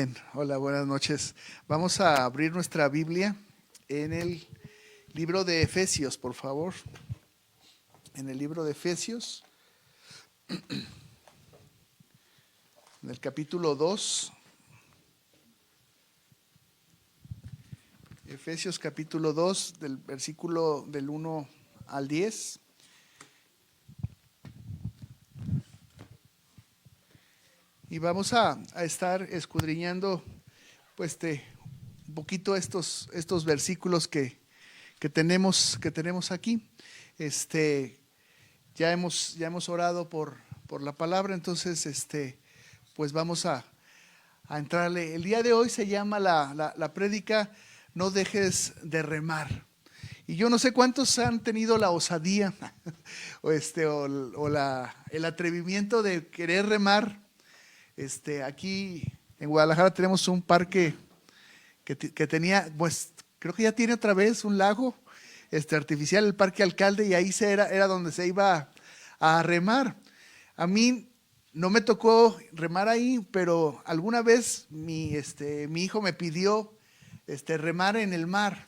Bien, hola, buenas noches. Vamos a abrir nuestra Biblia en el libro de Efesios, por favor. En el libro de Efesios, en el capítulo 2. Efesios capítulo 2, del versículo del 1 al 10. Y vamos a estar escudriñando pues un poquito estos versículos que tenemos aquí. Ya hemos orado por la palabra, entonces pues vamos a entrarle. El día de hoy se llama la prédica "No dejes de remar". Y yo no sé cuántos han tenido la osadía o el atrevimiento de querer remar. Aquí en Guadalajara tenemos un parque que tenía, pues creo que ya tiene otra vez un lago artificial, el Parque Alcalde, y ahí era donde se iba a remar. A mí no me tocó remar ahí, pero alguna vez mi hijo me pidió remar en el mar.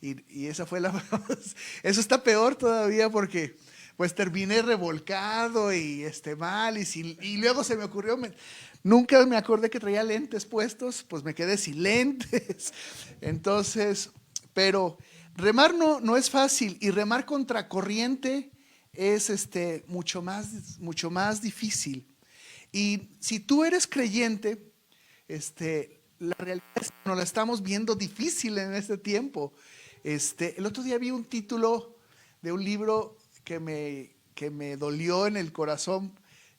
Y esa fue eso está peor todavía, porque pues terminé revolcado y mal, y luego se me ocurrió, nunca me acordé que traía lentes puestos, pues me quedé sin lentes. Entonces, pero remar no es fácil, y remar contra corriente es mucho más difícil. Y si tú eres creyente, la realidad es que nos la estamos viendo difícil en este tiempo. El otro día vi un título de un libro que me dolió en el corazón.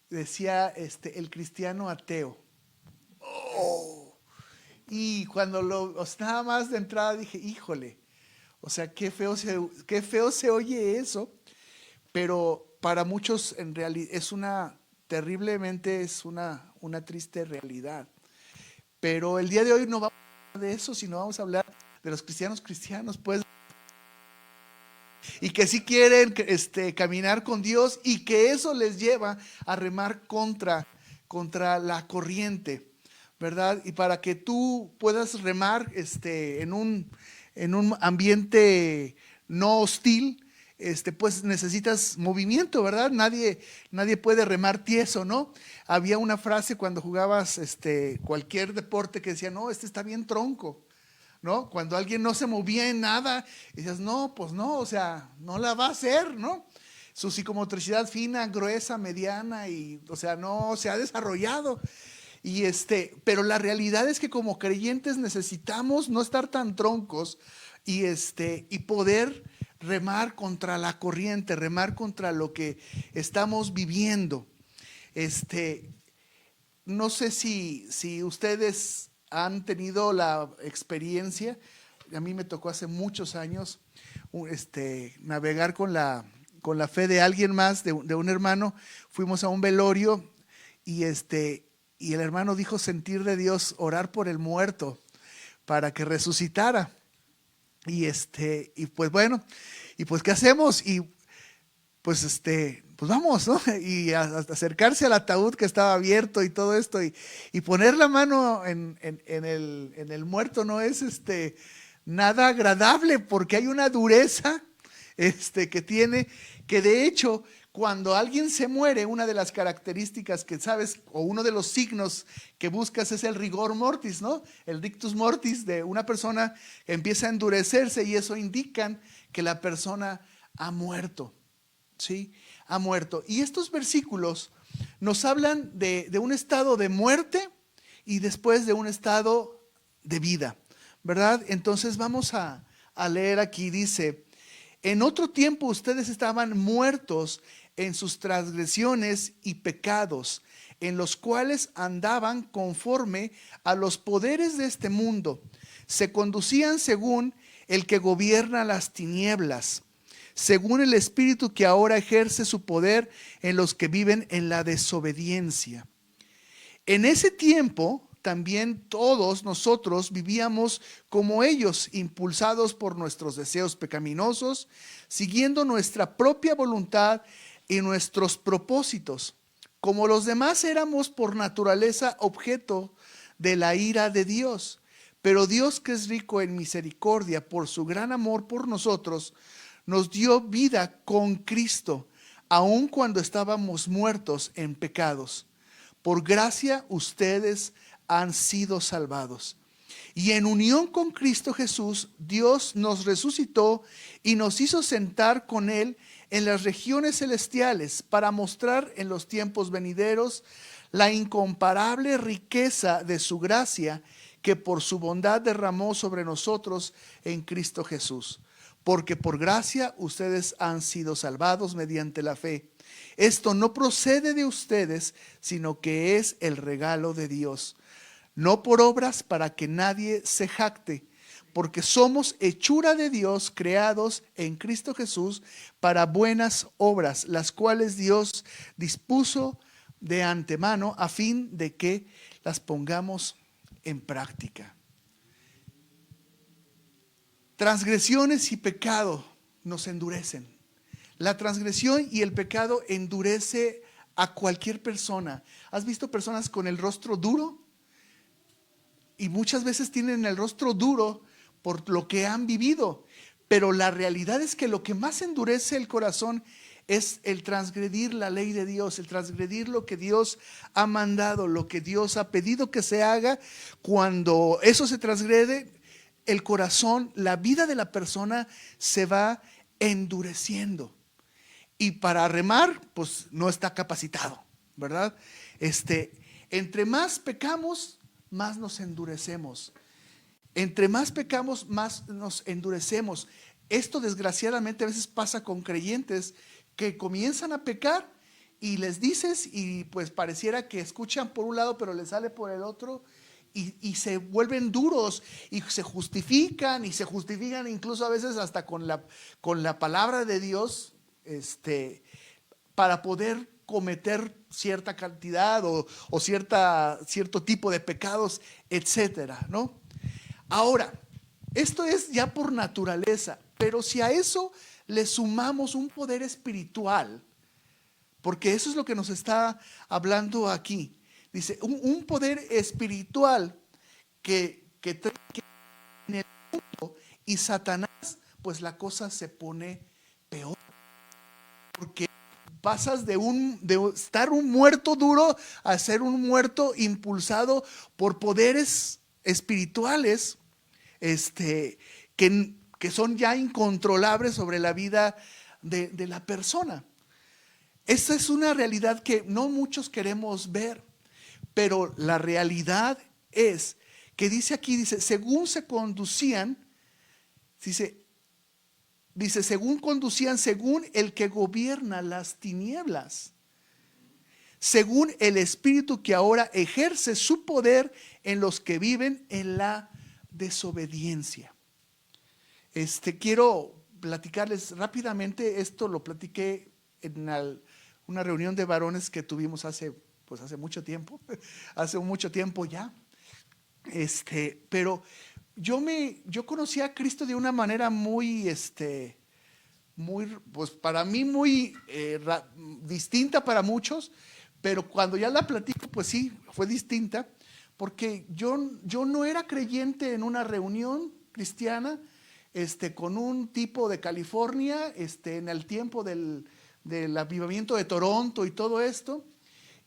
Decía el cristiano ateo. Oh. Y cuando nada más de entrada dije, híjole, o sea, qué feo se oye eso, pero para muchos en realidad es una triste realidad. Pero el día de hoy no vamos a hablar de eso, sino vamos a hablar de los cristianos, pues, y que sí quieren caminar con Dios, y que eso les lleva a remar contra la corriente, ¿verdad? Y para que tú puedas remar en un ambiente no hostil, pues necesitas movimiento, ¿verdad? Nadie puede remar tieso, ¿no? Había una frase cuando jugabas cualquier deporte que decía, no, está bien tronco, ¿no? Cuando alguien no se movía en nada, y dices, no, pues no, o sea, no la va a hacer, ¿no? Su psicomotricidad fina, gruesa, mediana, y, o sea, no se ha desarrollado. Y pero la realidad es que como creyentes necesitamos no estar tan troncos y poder remar contra la corriente, remar contra lo que estamos viviendo. No sé si ustedes han tenido la experiencia. A mí me tocó hace muchos años navegar con la fe de alguien más, de un hermano. Fuimos a un velorio y el hermano dijo sentir de Dios orar por el muerto para que resucitara. Y pues bueno, y pues ¿qué hacemos? Y pues pues vamos, ¿no? Y hasta acercarse al ataúd que estaba abierto y todo esto, y poner la mano en el muerto no es nada agradable, porque hay una dureza que tiene, que de hecho cuando alguien se muere, una de las características que sabes, o uno de los signos que buscas, es el rigor mortis, ¿no? El rictus mortis de una persona que empieza a endurecerse, y eso indica que la persona ha muerto. ¿Sí? Ha muerto. Y estos versículos nos hablan de un estado de muerte y después de un estado de vida, ¿verdad? Entonces vamos a leer aquí. Dice: en otro tiempo ustedes estaban muertos en sus transgresiones y pecados, en los cuales andaban conforme a los poderes de este mundo. Se conducían según el que gobierna las tinieblas, según el espíritu que ahora ejerce su poder en los que viven en la desobediencia. En ese tiempo también todos nosotros vivíamos como ellos, impulsados por nuestros deseos pecaminosos, siguiendo nuestra propia voluntad y nuestros propósitos. Como los demás, éramos por naturaleza objeto de la ira de Dios. Pero Dios, que es rico en misericordia, por su gran amor por nosotros, nos dio vida con Cristo, aun cuando estábamos muertos en pecados. Por gracia ustedes han sido salvados. Y en unión con Cristo Jesús, Dios nos resucitó y nos hizo sentar con Él en las regiones celestiales para mostrar en los tiempos venideros la incomparable riqueza de su gracia que por su bondad derramó sobre nosotros en Cristo Jesús. Porque por gracia ustedes han sido salvados mediante la fe. Esto no procede de ustedes, sino que es el regalo de Dios. No por obras para que nadie se jacte, porque somos hechura de Dios, creados en Cristo Jesús para buenas obras, las cuales Dios dispuso de antemano a fin de que las pongamos en práctica. Transgresiones y pecado nos endurecen. La transgresión y el pecado endurece a cualquier persona. ¿Has visto personas con el rostro duro? Y muchas veces tienen el rostro duro por lo que han vivido. Pero la realidad es que lo que más endurece el corazón es el transgredir la ley de Dios, el transgredir lo que Dios ha mandado, lo que Dios ha pedido que se haga. Cuando eso se transgrede, el corazón, la vida de la persona se va endureciendo. Y para remar, pues no está capacitado, ¿verdad? Entre más pecamos, más nos endurecemos. Entre más pecamos, más nos endurecemos. Esto desgraciadamente a veces pasa con creyentes que comienzan a pecar y les dices y pues pareciera que escuchan por un lado pero les sale por el otro y se vuelven duros y se justifican incluso a veces hasta con la palabra de Dios para poder cometer cierta cantidad o cierto tipo de pecados, etcétera, ¿no? Ahora, esto es ya por naturaleza, pero si a eso le sumamos un poder espiritual, porque eso es lo que nos está hablando aquí. Dice, un poder espiritual que trae en el mundo y Satanás, pues la cosa se pone peor. Porque pasas de estar un muerto duro a ser un muerto impulsado por poderes espirituales que son ya incontrolables sobre la vida de la persona. Esta es una realidad que no muchos queremos ver, pero la realidad es que dice según se conducían, dice, según conducían, según el que gobierna las tinieblas, según el espíritu que ahora ejerce su poder en los que viven en la desobediencia. Quiero platicarles rápidamente, esto lo platiqué en una reunión de varones que tuvimos hace mucho tiempo, hace mucho tiempo ya. Pero yo conocí a Cristo de una manera muy, pues para mí muy distinta para muchos, pero cuando ya la platico, pues sí, fue distinta, porque yo no era creyente en una reunión cristiana, con un tipo de California, en el tiempo del avivamiento de Toronto y todo esto,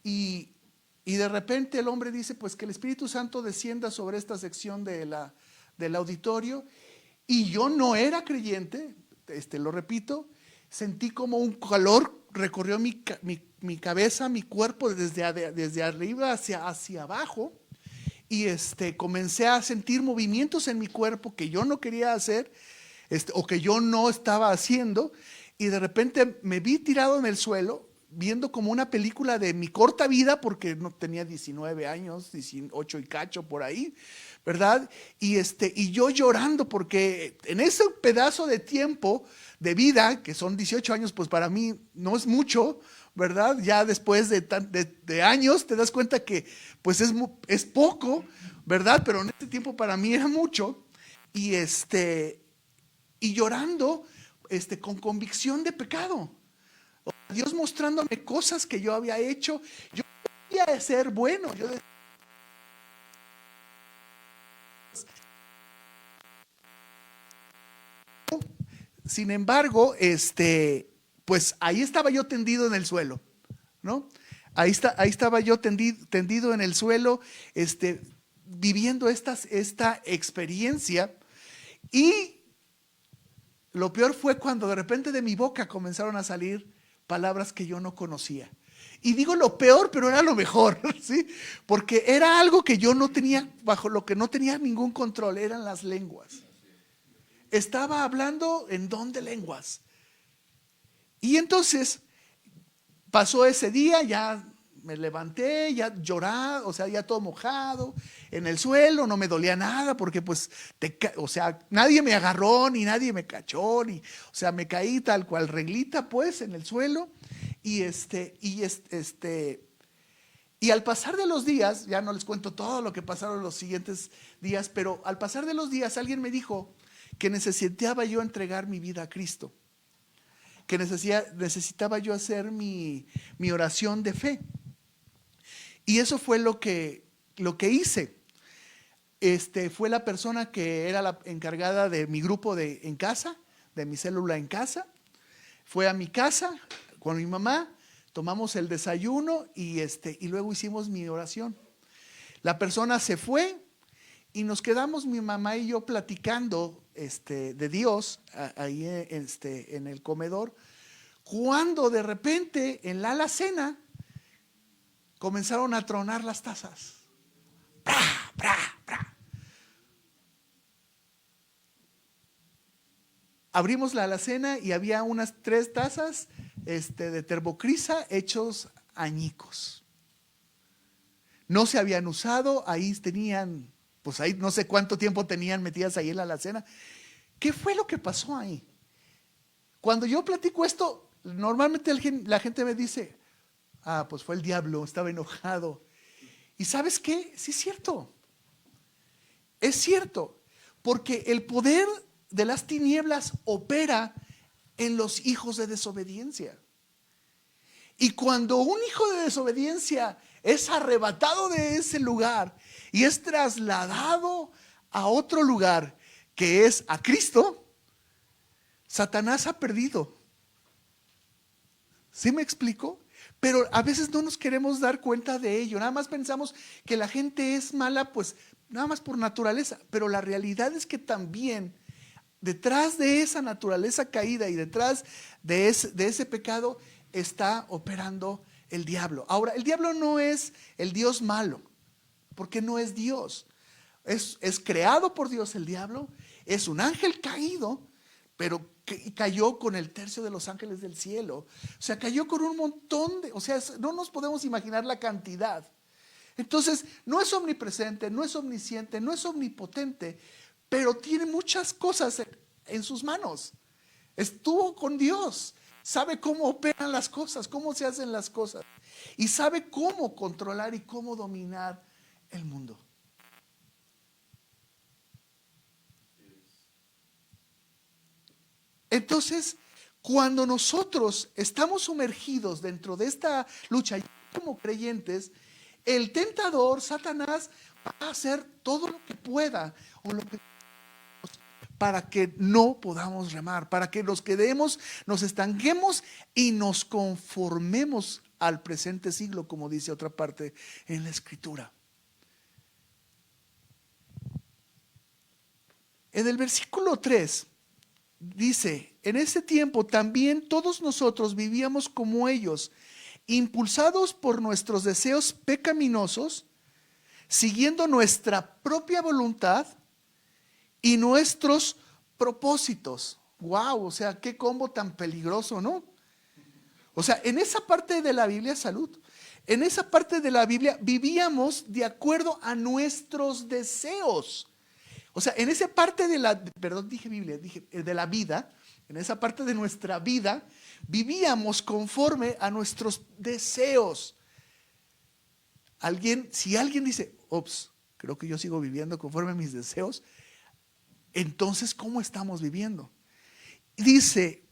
y de repente el hombre dice, pues que el Espíritu Santo descienda sobre esta sección del auditorio, y yo no era creyente, lo repito, sentí como un calor recorrió mi cabeza, mi cuerpo desde arriba hacia abajo, y comencé a sentir movimientos en mi cuerpo que yo no quería hacer, o que yo no estaba haciendo, y de repente me vi tirado en el suelo, viendo como una película de mi corta vida, porque no tenía 19 años, 18 y cacho por ahí, ¿verdad? Y yo llorando, porque en ese pedazo de tiempo de vida, que son 18 años, pues para mí no es mucho, ¿verdad? Ya después de años te das cuenta que pues es poco, ¿verdad? Pero en este tiempo para mí era mucho, y llorando con convicción de pecado. Dios mostrándome cosas que yo había hecho. Yo quería ser bueno. Sin embargo, pues ahí estaba yo tendido en el suelo, ¿no? Ahí estaba yo tendido en el suelo, viviendo esta experiencia. Y lo peor fue cuando de repente de mi boca comenzaron a salir palabras que yo no conocía. Y digo lo peor, pero era lo mejor, ¿sí? Porque era algo que yo no tenía, bajo lo que no tenía ningún control, eran las lenguas. Estaba hablando en don de lenguas. Y entonces pasó ese día, ya me levanté, ya lloraba, o sea, ya todo mojado, en el suelo, no me dolía nada, porque pues, o sea, nadie me agarró, ni nadie me cachó, o sea, me caí tal cual reglita, pues, en el suelo, y y al pasar de los días, ya no les cuento todo lo que pasaron los siguientes días, pero al pasar de los días alguien me dijo que necesitaba yo entregar mi vida a Cristo, que necesitaba yo hacer mi oración de fe. Y eso fue lo que hice. Fue la persona que era la encargada de mi grupo en casa, de mi célula en casa. Fue a mi casa con mi mamá, tomamos el desayuno y luego hicimos mi oración. La persona se fue y nos quedamos mi mamá y yo platicando de Dios ahí en el comedor, cuando de repente en la alacena comenzaron a tronar las tazas. ¡Pra, pra, pra! Abrimos la alacena y había unas 3 tazas de termocrisa hechos añicos. No se habían usado, ahí tenían, pues ahí no sé cuánto tiempo tenían metidas ahí en la alacena. ¿Qué fue lo que pasó ahí? Cuando yo platico esto, normalmente la gente me dice, pues fue el diablo, estaba enojado. ¿Y sabes qué? Sí es cierto. Es cierto, porque el poder de las tinieblas opera en los hijos de desobediencia. Y cuando un hijo de desobediencia es arrebatado de ese lugar y es trasladado a otro lugar que es a Cristo, Satanás ha perdido. ¿Sí me explico? Pero a veces no nos queremos dar cuenta de ello. Nada más pensamos que la gente es mala, pues nada más por naturaleza. Pero la realidad es que también detrás de esa naturaleza caída y detrás de ese pecado está operando el diablo. Ahora, el diablo no es el Dios malo, porque no es Dios. Es creado por Dios el diablo, es un ángel caído, pero cayó con el tercio de los ángeles del cielo. O sea, cayó con un montón o sea, no nos podemos imaginar la cantidad. Entonces, no es omnipresente, no es omnisciente, no es omnipotente, pero tiene muchas cosas en sus manos. Estuvo con Dios, sabe cómo operan las cosas, cómo se hacen las cosas, y sabe cómo controlar y cómo dominar el mundo. Entonces, cuando nosotros estamos sumergidos dentro de esta lucha como creyentes, el tentador, Satanás, va a hacer todo lo que pueda o lo que para que no podamos remar, para que nos quedemos, nos estanquemos y nos conformemos al presente siglo, como dice otra parte en la Escritura. En el versículo 3 dice, en ese tiempo también todos nosotros vivíamos como ellos, impulsados por nuestros deseos pecaminosos, siguiendo nuestra propia voluntad y nuestros propósitos. Wow, o sea, qué combo tan peligroso, ¿no? O sea, en esa parte de la Biblia, salud, en esa parte de la Biblia vivíamos de acuerdo a nuestros deseos. O sea, en esa parte de de la vida, en esa parte de nuestra vida, vivíamos conforme a nuestros deseos. Si alguien dice, ops, creo que yo sigo viviendo conforme a mis deseos, entonces, ¿cómo estamos viviendo? Dice,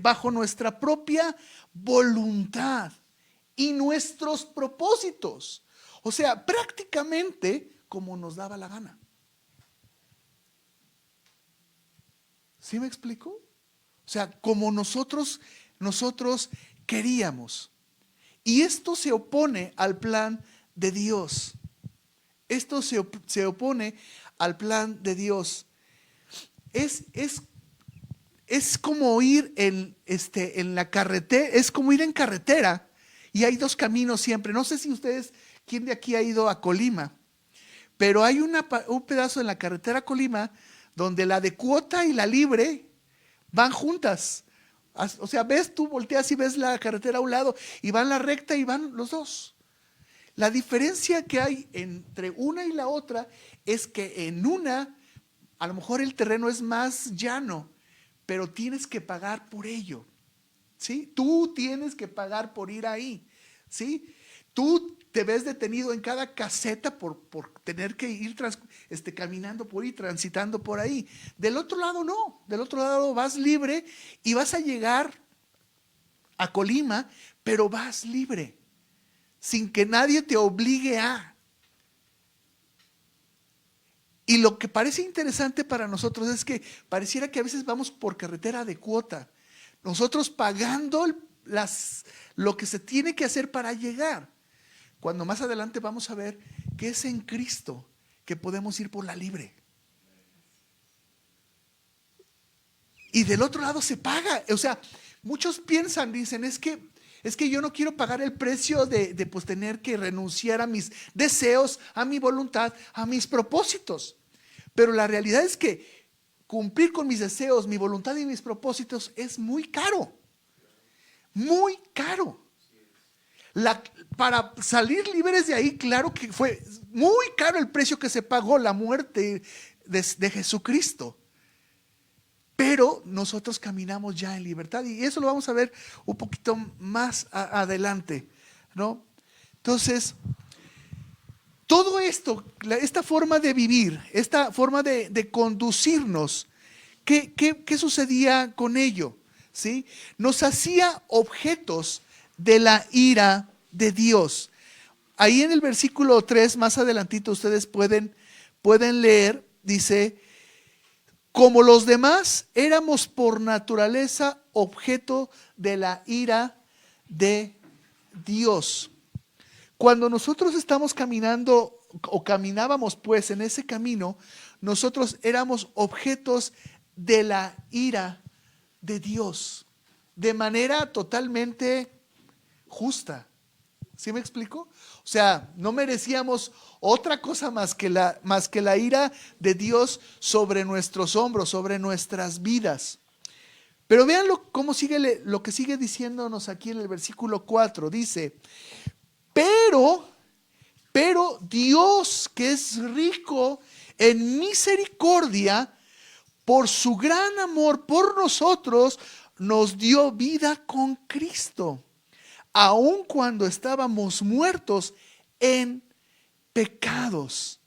bajo nuestra propia voluntad y nuestros propósitos. O sea, prácticamente como nos daba la gana. ¿Sí me explico? O sea, como nosotros queríamos. Y esto se opone al plan de Dios. Esto se opone al plan de Dios. Es como ir en la carretera, es como ir en carretera y hay dos caminos siempre. No sé si ustedes, ¿quién de aquí ha ido a Colima? Pero hay un pedazo en la carretera a Colima donde la de cuota y la libre van juntas. O sea, tú volteas y ves la carretera a un lado y van la recta y van los dos. La diferencia que hay entre una y la otra es que en una, a lo mejor el terreno es más llano, pero tienes que pagar por ello, ¿sí? Tú tienes que pagar por ir ahí, ¿sí? Tú te ves detenido en cada caseta por tener que ir caminando por ahí, transitando por ahí. Del otro lado no, del otro lado vas libre y vas a llegar a Colima, pero vas libre, sin que nadie te obligue a. Y lo que parece interesante para nosotros es que pareciera que a veces vamos por carretera de cuota, nosotros pagando lo que se tiene que hacer para llegar, cuando más adelante vamos a ver que es en Cristo que podemos ir por la libre. Y del otro lado se paga. O sea, muchos piensan, dicen, es que yo no quiero pagar el precio de pues tener que renunciar a mis deseos, a mi voluntad, a mis propósitos. Pero la realidad es que cumplir con mis deseos, mi voluntad y mis propósitos es muy caro. Muy caro. Para salir libres de ahí, claro que fue muy caro el precio que se pagó, la muerte de Jesucristo. Pero nosotros caminamos ya en libertad y eso lo vamos a ver un poquito más adelante, ¿no? Entonces, todo esto, esta forma de vivir, esta forma de conducirnos, ¿qué sucedía con ello? ¿Sí? Nos hacía objetos de la ira de Dios. Ahí en el versículo 3, más adelantito, ustedes pueden leer, dice: como los demás, éramos por naturaleza objeto de la ira de Dios. Cuando nosotros estamos caminando o caminábamos pues en ese camino, nosotros éramos objetos de la ira de Dios, de manera totalmente justa. ¿Sí me explico? O sea, no merecíamos otra cosa más que la ira de Dios sobre nuestros hombros, sobre nuestras vidas. Pero vean cómo sigue lo que sigue diciéndonos aquí en el versículo 4. Dice: pero Dios, que es rico en misericordia, por su gran amor por nosotros, nos dio vida con Cristo, aun cuando estábamos muertos en pecados.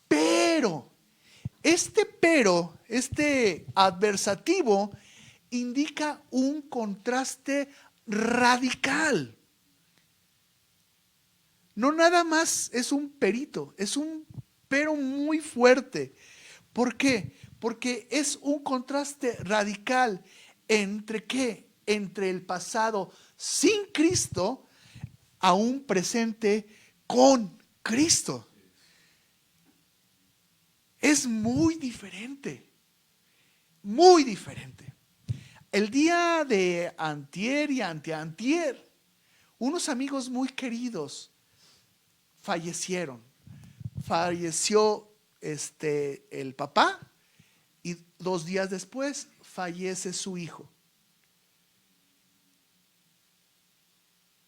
Pero, este adversativo indica un contraste radical. No nada más es un perito, es un pero muy fuerte. ¿Por qué? Porque es un contraste radical entre ¿qué? Entre el pasado sin Cristo a un presente con Cristo. Es muy diferente, muy diferente. El día de antier y anteantier, unos amigos muy queridos fallecieron. Falleció el papá y 2 días después fallece su hijo.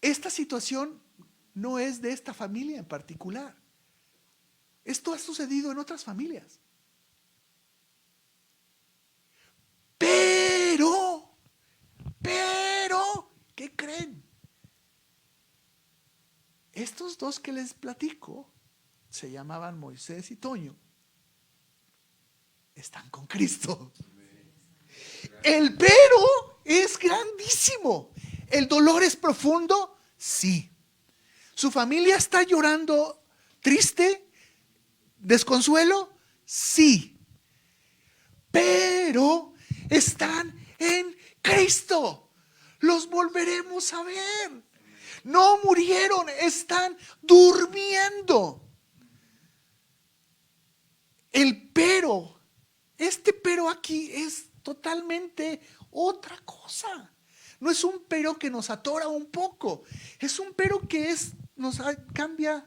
Esta situación no es de esta familia en particular. Esto ha sucedido en otras familias. Pero, ¿qué creen? Estos dos que les platico, se llamaban Moisés y Toño, están con Cristo. El pero es grandísimo. El dolor es profundo, sí. Su familia está llorando, triste, desconsuelo, sí. pero están en Cristo. Los volveremos a ver. No murieron, están durmiendo. El pero, este pero aquí es totalmente otra cosa. No es un pero que nos atora un poco, es un pero que nos cambia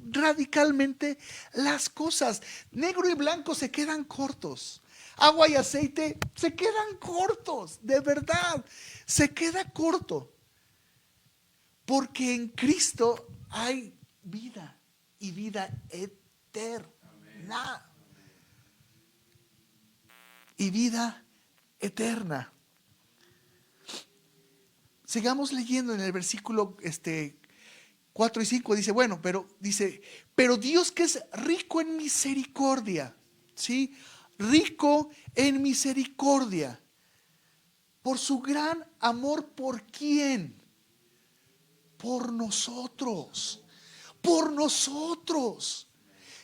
radicalmente las cosas. Negro y blanco se quedan cortos. Agua y aceite se quedan cortos, de verdad, se queda corto. Porque en Cristo hay vida y vida eterna. Y vida eterna. Sigamos leyendo en el versículo 4 y 5. Dice, pero Dios, que es rico en misericordia, ¿sí? Rico en misericordia, por su gran amor, ¿por quién? Por nosotros. Por nosotros.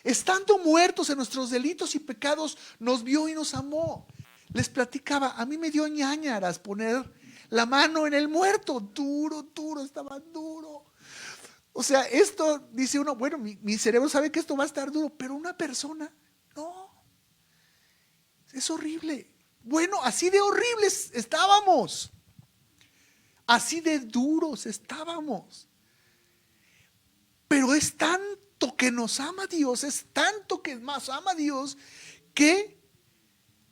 Estando muertos en nuestros delitos y pecados, nos vio y nos amó. Les platicaba, a mí me dio ñáñaras poner la mano en el muerto. Duro, estaba duro. O sea, esto dice uno, bueno, mi cerebro sabe que esto va a estar duro, pero una persona, no. Es horrible. Bueno, así de horribles estábamos. Así de duros estábamos. Pero es tanto que nos ama Dios, es tanto que más ama Dios, que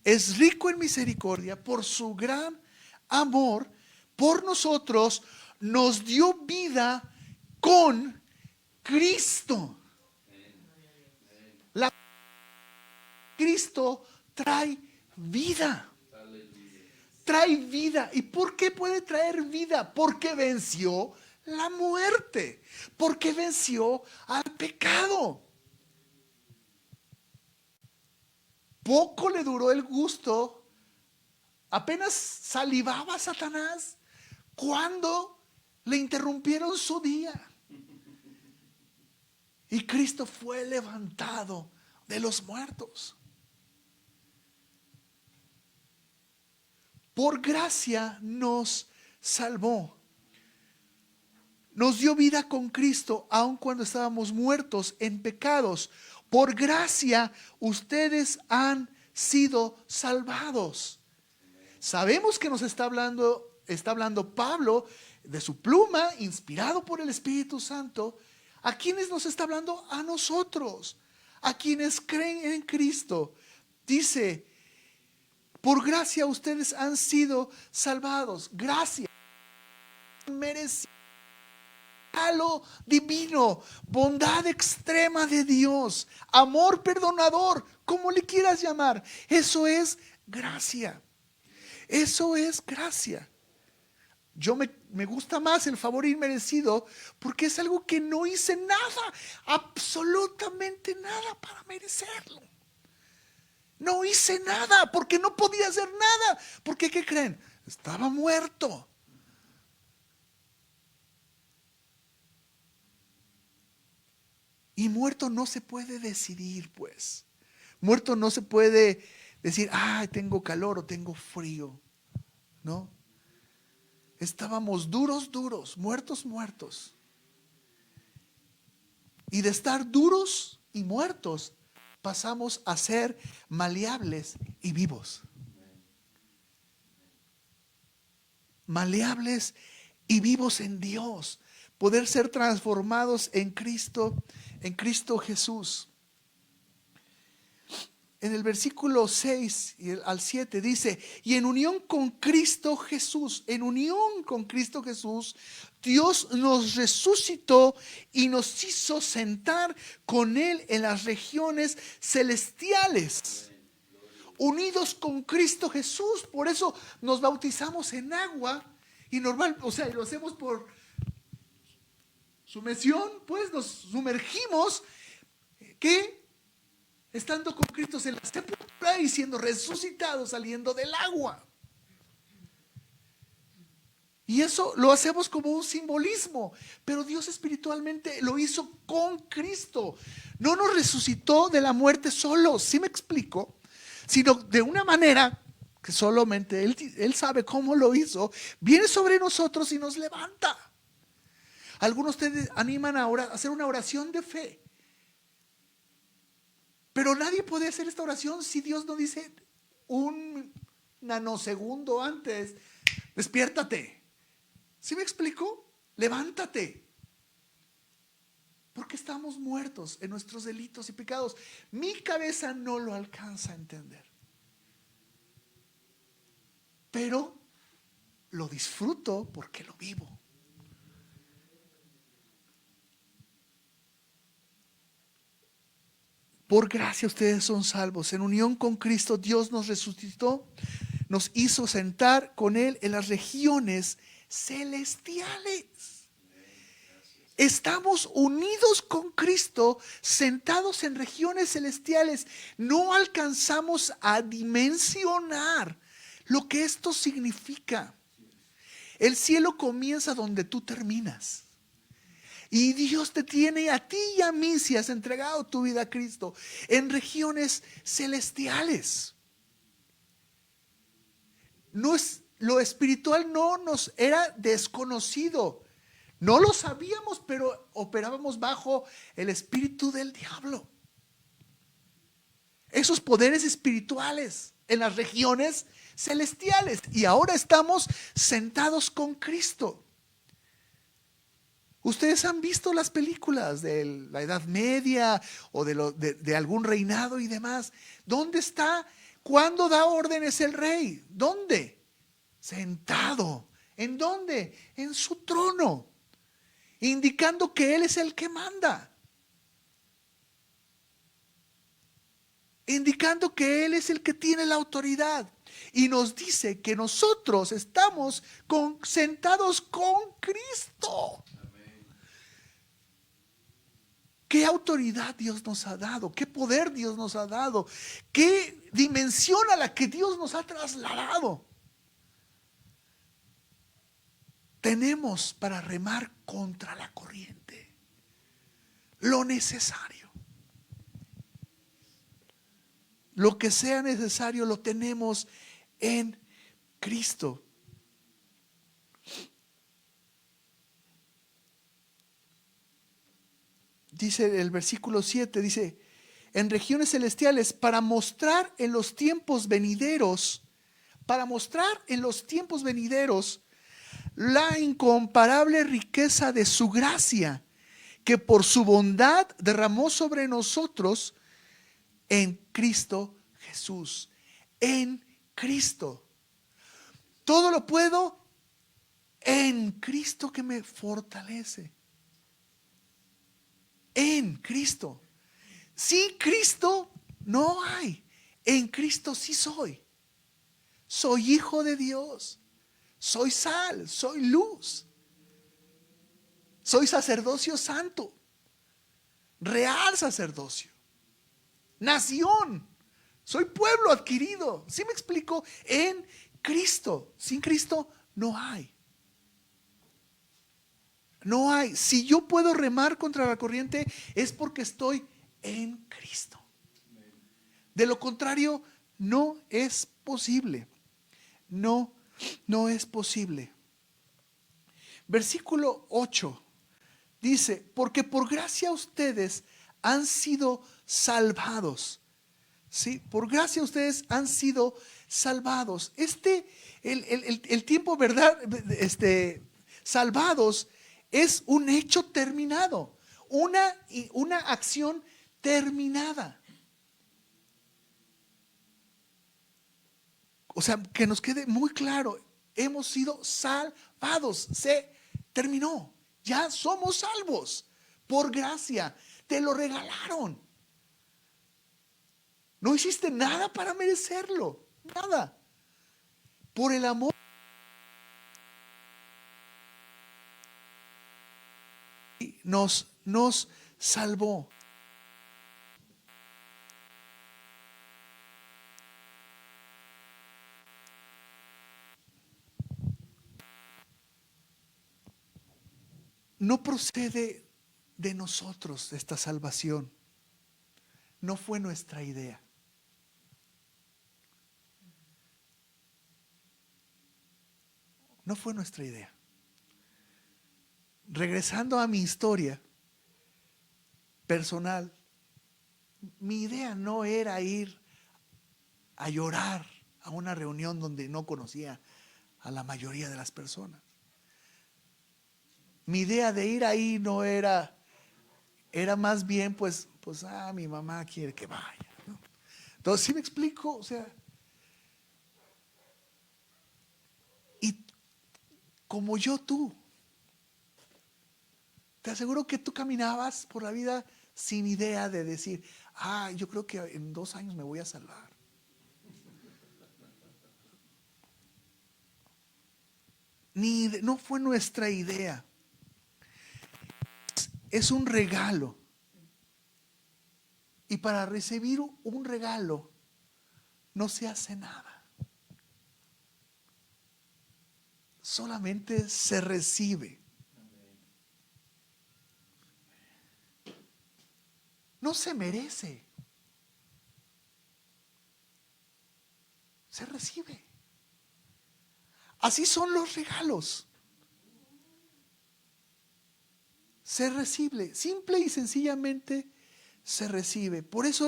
es rico en misericordia, por su gran amor por nosotros, nos dio vida con Cristo. Cristo trae vida. Trae vida. ¿Y por qué puede traer vida? Porque venció la muerte. Porque venció al pecado. Poco le duró el gusto. Apenas salivaba Satanás cuando le interrumpieron su día. Y Cristo fue levantado de los muertos. Por gracia nos salvó. Nos dio vida con Cristo, aun cuando estábamos muertos en pecados. Por gracia ustedes han sido salvados. Sabemos que nos está hablando Pablo de su pluma, inspirado por el Espíritu Santo. ¿A quiénes nos está hablando? A nosotros, a quienes creen en Cristo. Dice, por gracia ustedes han sido salvados. Gracia, merecido, regalo divino, bondad extrema de Dios, amor perdonador, como le quieras llamar. Eso es gracia. Eso es gracia. Me gusta más el favor inmerecido porque es algo que no hice nada, absolutamente nada para merecerlo. No hice nada porque no podía hacer nada. Porque, ¿qué creen? Estaba muerto. Y muerto no se puede decidir, pues. Muerto no se puede decir, tengo calor o tengo frío. No. Estábamos duros, muertos. Y de estar duros y muertos, pasamos a ser maleables y vivos. Maleables y vivos en Dios. Poder ser transformados en Cristo Jesús. En el versículo 6 al 7 dice, y en unión con Cristo Jesús, Dios nos resucitó y nos hizo sentar con Él en las regiones celestiales, unidos con Cristo Jesús. Por eso nos bautizamos en agua y lo hacemos por sumersión, pues nos sumergimos, estando con Cristo en la sepultura y siendo resucitados saliendo del agua. Y eso lo hacemos como un simbolismo, pero Dios espiritualmente lo hizo con Cristo. No nos resucitó de la muerte solos, ¿sí me explico? sino de una manera que solamente Él sabe cómo lo hizo, viene sobre nosotros y nos levanta. Algunos de ustedes animan a hacer una oración de fe, pero nadie puede hacer esta oración si Dios no dice un nanosegundo antes: despiértate. ¿Sí me explico? Levántate. Porque estamos muertos en nuestros delitos y pecados. Mi cabeza no lo alcanza a entender, pero lo disfruto porque lo vivo. Por gracia ustedes son salvos. En unión con Cristo, Dios nos resucitó, nos hizo sentar con Él en las regiones celestiales. Estamos unidos con Cristo, sentados en regiones celestiales. No alcanzamos a dimensionar lo que esto significa. El cielo comienza donde tú terminas. Y Dios te tiene a ti y a mí, si has entregado tu vida a Cristo, en regiones celestiales. No es, lo espiritual no nos era desconocido. No lo sabíamos, pero operábamos bajo el espíritu del diablo. Esos poderes espirituales en las regiones celestiales. Y ahora estamos sentados con Cristo. Ustedes han visto las películas de la Edad Media o de algún reinado y demás. ¿Dónde está? ¿Cuándo da órdenes el rey? ¿Dónde? Sentado. ¿En dónde? En su trono, indicando que Él es el que manda, indicando que Él es el que tiene la autoridad. Y nos dice que nosotros estamos sentados con Cristo. ¿Qué autoridad Dios nos ha dado? ¿Qué poder Dios nos ha dado? ¿Qué dimensión a la que Dios nos ha trasladado? Tenemos para remar contra la corriente lo necesario. Lo que sea necesario lo tenemos en Cristo. Dice el versículo 7, dice: en regiones celestiales, para mostrar en los tiempos venideros, la incomparable riqueza de su gracia, que por su bondad derramó sobre nosotros en Cristo Jesús. En Cristo. Todo lo puedo en Cristo que me fortalece. En Cristo. Sin Cristo no hay. En Cristo sí soy. Soy hijo de Dios. Soy sal, soy luz. Soy sacerdocio santo. Real sacerdocio. Nación. Soy pueblo adquirido. ¿Sí me explico? En Cristo. Sin Cristo no hay. No hay. Si yo puedo remar contra la corriente, es porque estoy en Cristo. De lo contrario, no es posible. No es posible. Versículo 8 dice: porque por gracia ustedes han sido salvados. ¿Sí? Por gracia ustedes han sido salvados. El tiempo, ¿verdad? Salvados es un hecho terminado, una acción terminada. O sea, que nos quede muy claro, hemos sido salvados, se terminó, ya somos salvos, por gracia, te lo regalaron. No hiciste nada para merecerlo, nada. Por el amor nos salvó. No procede de nosotros esta salvación. No fue nuestra idea. No fue nuestra idea. Regresando a mi historia personal, mi idea no era ir a llorar a una reunión donde no conocía a la mayoría de las personas. Mi idea de ir ahí no era más bien pues mi mamá quiere que vaya, ¿no? Entonces, ¿sí me explico? O sea, y como tú, te aseguro que tú caminabas por la vida sin idea de decir, yo creo que en 2 años me voy a salvar. No fue nuestra idea. Es un regalo. Y para recibir un regalo no se hace nada. Solamente se recibe. No se merece. Se recibe. Así son los regalos. Se recibe. Simple y sencillamente se recibe. Por eso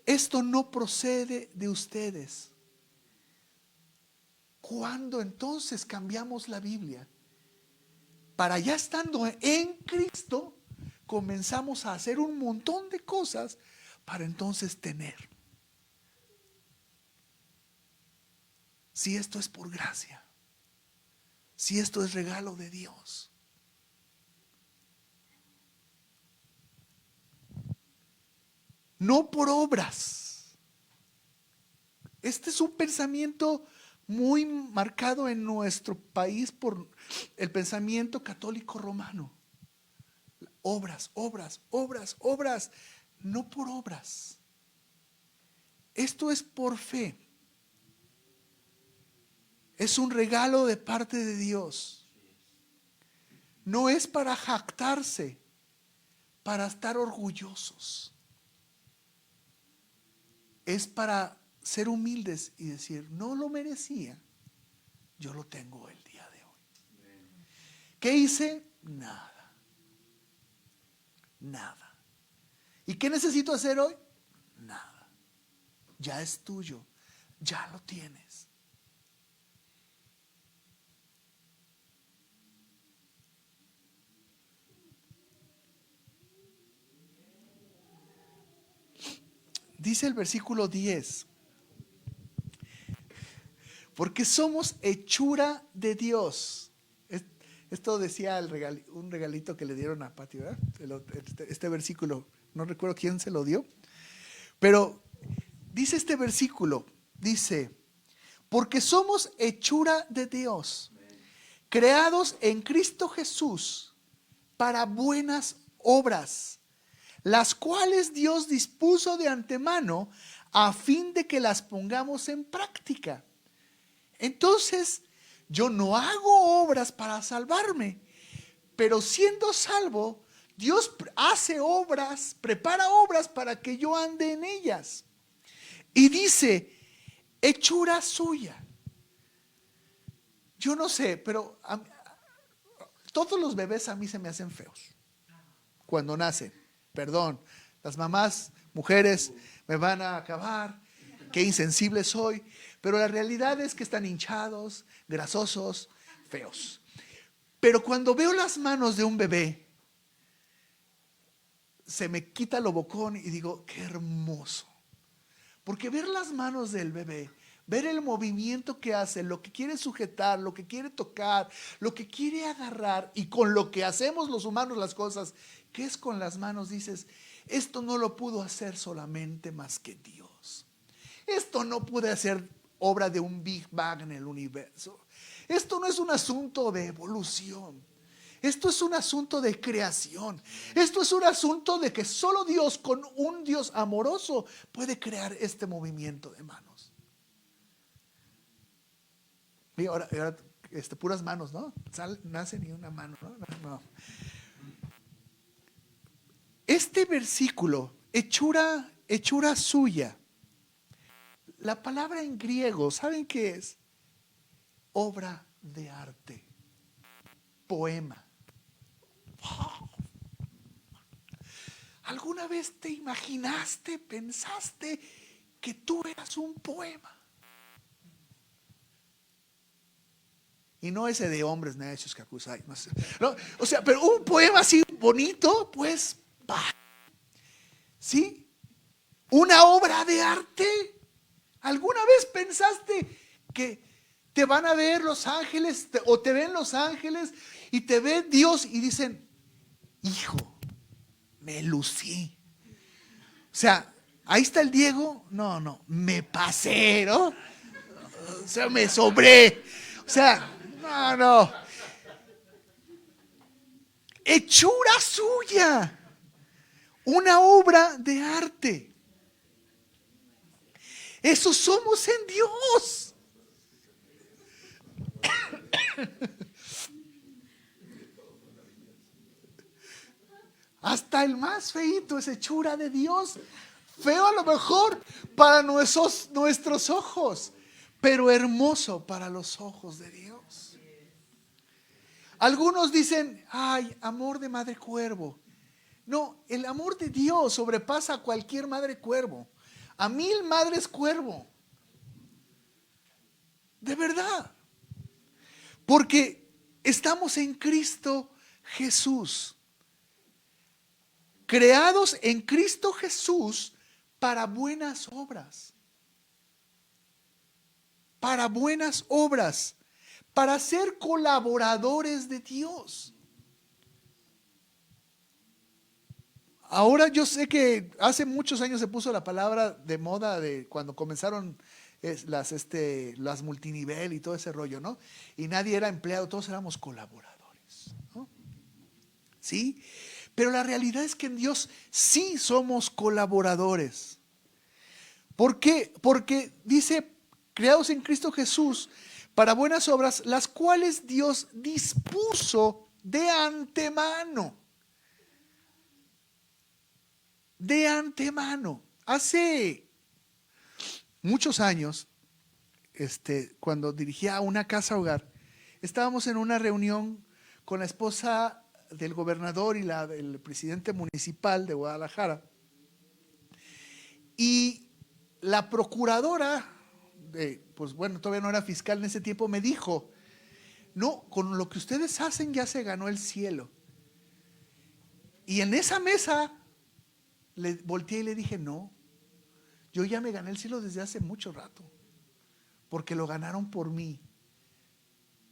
esto no procede de ustedes. Cuando entonces cambiamos la Biblia, para ya estando en Cristo, comenzamos a hacer un montón de cosas para entonces tener. Si esto es por gracia, si esto es regalo de Dios. No por obras. Este es un pensamiento muy marcado en nuestro país por el pensamiento católico romano. Obras, obras, obras, obras, no por obras. Esto es por fe. Es un regalo de parte de Dios. No es para jactarse, para estar orgullosos. Es para ser humildes y decir, no lo merecía, yo lo tengo el día de hoy. ¿Qué hice? Nada. Nada. ¿Y qué necesito hacer hoy? Nada. Ya es tuyo, ya lo tienes. Dice el versículo 10, porque somos hechura de Dios. Esto decía un regalito que le dieron a Pati, ¿verdad? Este versículo, no recuerdo quién se lo dio, pero dice este versículo, dice, porque somos hechura de Dios, creados en Cristo Jesús para buenas obras, las cuales Dios dispuso de antemano a fin de que las pongamos en práctica. Entonces, yo no hago obras para salvarme, pero siendo salvo, Dios hace obras, prepara obras para que yo ande en ellas. Y dice, hechura suya. Yo no sé, pero todos los bebés a mí se me hacen feos cuando nacen. Perdón, las mamás, mujeres, me van a acabar, qué insensible soy, pero la realidad es que están hinchados, grasosos, feos. Pero cuando veo las manos de un bebé, se me quita lo bocón y digo, qué hermoso. Porque ver las manos del bebé, ver el movimiento que hace, lo que quiere sujetar, lo que quiere tocar, lo que quiere agarrar, y con lo que hacemos los humanos las cosas, que es con las manos, dices, esto no lo pudo hacer solamente más que Dios. Esto no puede ser obra de un Big Bang en el universo. Esto no es un asunto de evolución. Esto es un asunto de creación. Esto es un asunto de que solo Dios, con un Dios amoroso, puede crear este movimiento de manos. Y ahora puras manos, ¿no? Nace ni una mano, ¿no? No. Este versículo, hechura suya, la palabra en griego, ¿saben qué es? obra de arte, poema. Wow. ¿Alguna vez te imaginaste, pensaste que tú eras un poema? Y no ese de hombres necios que acusáis. No sé. No, o sea, pero un poema así bonito, pues, ¿sí? Una obra de arte. ¿Alguna vez pensaste que te van a ver los ángeles o te ven los ángeles y te ve Dios y dicen, hijo, me lucí? O sea, ahí está el Diego. No, me pasé, ¿no? O sea, me sobré. O sea, no. Hechura suya. Una obra de arte. Eso somos en Dios. Hasta el más feíto es hechura de Dios. Feo a lo mejor para nuestros ojos, pero hermoso para los ojos de Dios. Algunos dicen, ay, amor de madre cuervo. No, el amor de Dios sobrepasa a cualquier madre cuervo, a 1000 madres cuervo. De verdad. Porque estamos en Cristo Jesús. Creados en Cristo Jesús para buenas obras. Para buenas obras. Para ser colaboradores de Dios. Ahora yo sé que hace muchos años se puso la palabra de moda de cuando comenzaron las multinivel y todo ese rollo, ¿no? Y nadie era empleado, todos éramos colaboradores, ¿no? ¿Sí? Pero la realidad es que en Dios sí somos colaboradores. ¿Por qué? Porque dice, creados en Cristo Jesús para buenas obras, las cuales Dios dispuso de antemano. De antemano. Hace muchos años, cuando dirigía una casa hogar, estábamos en una reunión con la esposa del gobernador y la del presidente municipal de Guadalajara. Y la procuradora, pues bueno, todavía no era fiscal en ese tiempo, me dijo, no, con lo que ustedes hacen ya se ganó el cielo. Y en esa mesa le volteé y le dije, no, yo ya me gané el cielo desde hace mucho rato, porque lo ganaron por mí.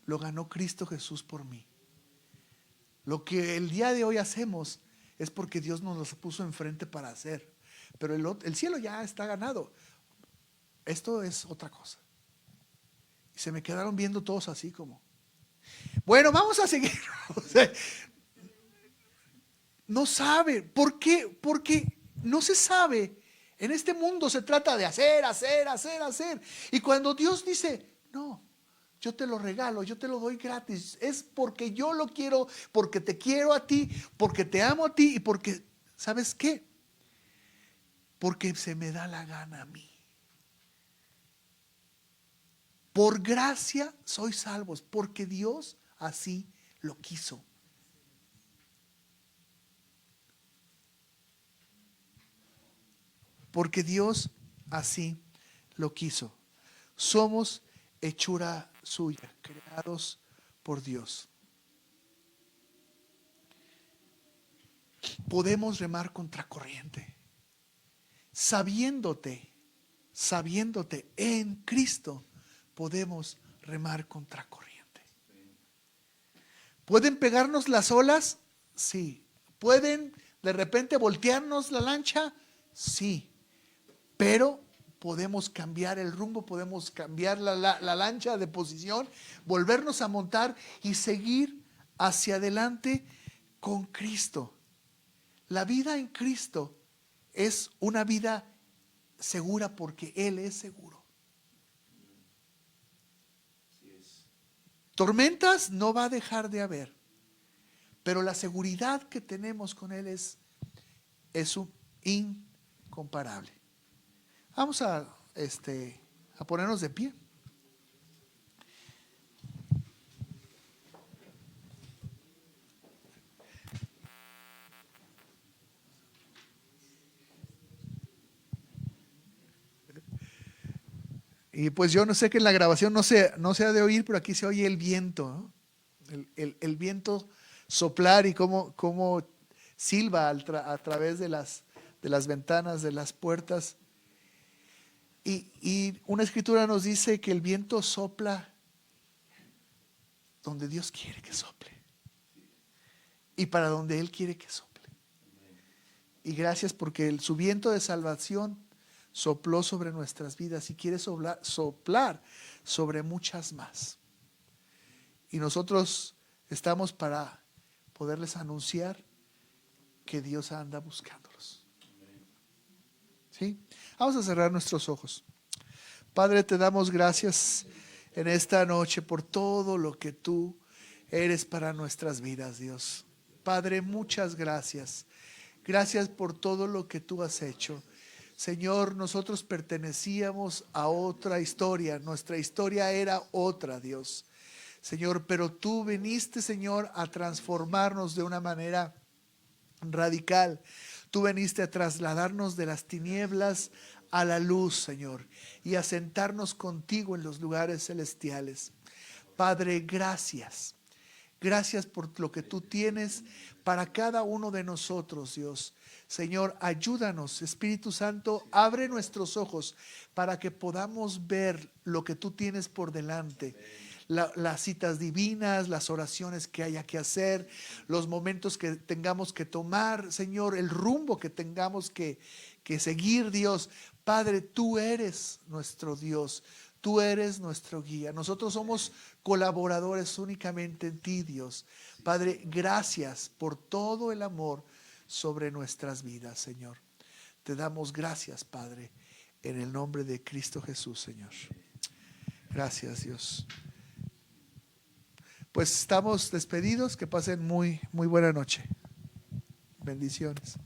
Lo ganó Cristo Jesús por mí. Lo que el día de hoy hacemos es porque Dios nos lo puso enfrente para hacer. Pero el cielo ya está ganado. Esto es otra cosa. Y se me quedaron viendo todos así como, bueno, vamos a seguir. O sea, no sabe. ¿Por qué? Porque no se sabe. En este mundo se trata de hacer. Y cuando Dios dice, no, yo te lo regalo, yo te lo doy gratis, es porque yo lo quiero, porque te quiero a ti, porque te amo a ti y porque, ¿sabes qué? Porque se me da la gana a mí. Por gracia sois salvos, porque Dios así lo quiso. Porque Dios así lo quiso. Somos hechura suya, creados por Dios. Podemos remar contracorriente, sabiéndote en Cristo, podemos remar contracorriente. ¿Pueden pegarnos las olas? Sí. ¿Pueden de repente voltearnos la lancha? Sí. Pero podemos cambiar el rumbo, podemos cambiar la lancha de posición, volvernos a montar y seguir hacia adelante con Cristo. La vida en Cristo es una vida segura porque Él es seguro. Tormentas no va a dejar de haber, pero la seguridad que tenemos con Él es incomparable. Vamos a ponernos de pie. Y pues yo no sé que en la grabación no se ha de oír, pero aquí se oye el viento, ¿no? El viento soplar y cómo silba a través de las ventanas, de las puertas. Y una escritura nos dice que el viento sopla donde Dios quiere que sople y para donde Él quiere que sople. Y gracias porque su viento de salvación sopló sobre nuestras vidas y quiere soplar sobre muchas más. Y nosotros estamos para poderles anunciar que Dios anda buscándolos. ¿Sí? Vamos a cerrar nuestros ojos. Padre, te damos gracias en esta noche por todo lo que tú eres para nuestras vidas, Dios. Padre, muchas gracias. Gracias por todo lo que tú has hecho. Señor, nosotros pertenecíamos a otra historia. Nuestra historia era otra, Dios. Señor, pero tú viniste, Señor, a transformarnos de una manera radical. Tú viniste a trasladarnos de las tinieblas a la luz, Señor, y a sentarnos contigo en los lugares celestiales. Padre, gracias. Gracias por lo que tú tienes para cada uno de nosotros, Dios. Señor, ayúdanos, Espíritu Santo, abre nuestros ojos para que podamos ver lo que tú tienes por delante. Las citas divinas, las oraciones que haya que hacer, los momentos que tengamos que tomar, Señor, el rumbo que tengamos que seguir, Dios. Padre, tú eres nuestro Dios, tú eres nuestro guía. Nosotros somos colaboradores únicamente en ti, Dios. Padre, gracias por todo el amor sobre nuestras vidas, Señor. Te damos gracias, Padre, en el nombre de Cristo Jesús, Señor. Gracias, Dios. Pues estamos despedidos. Que pasen muy, muy buena noche. Bendiciones.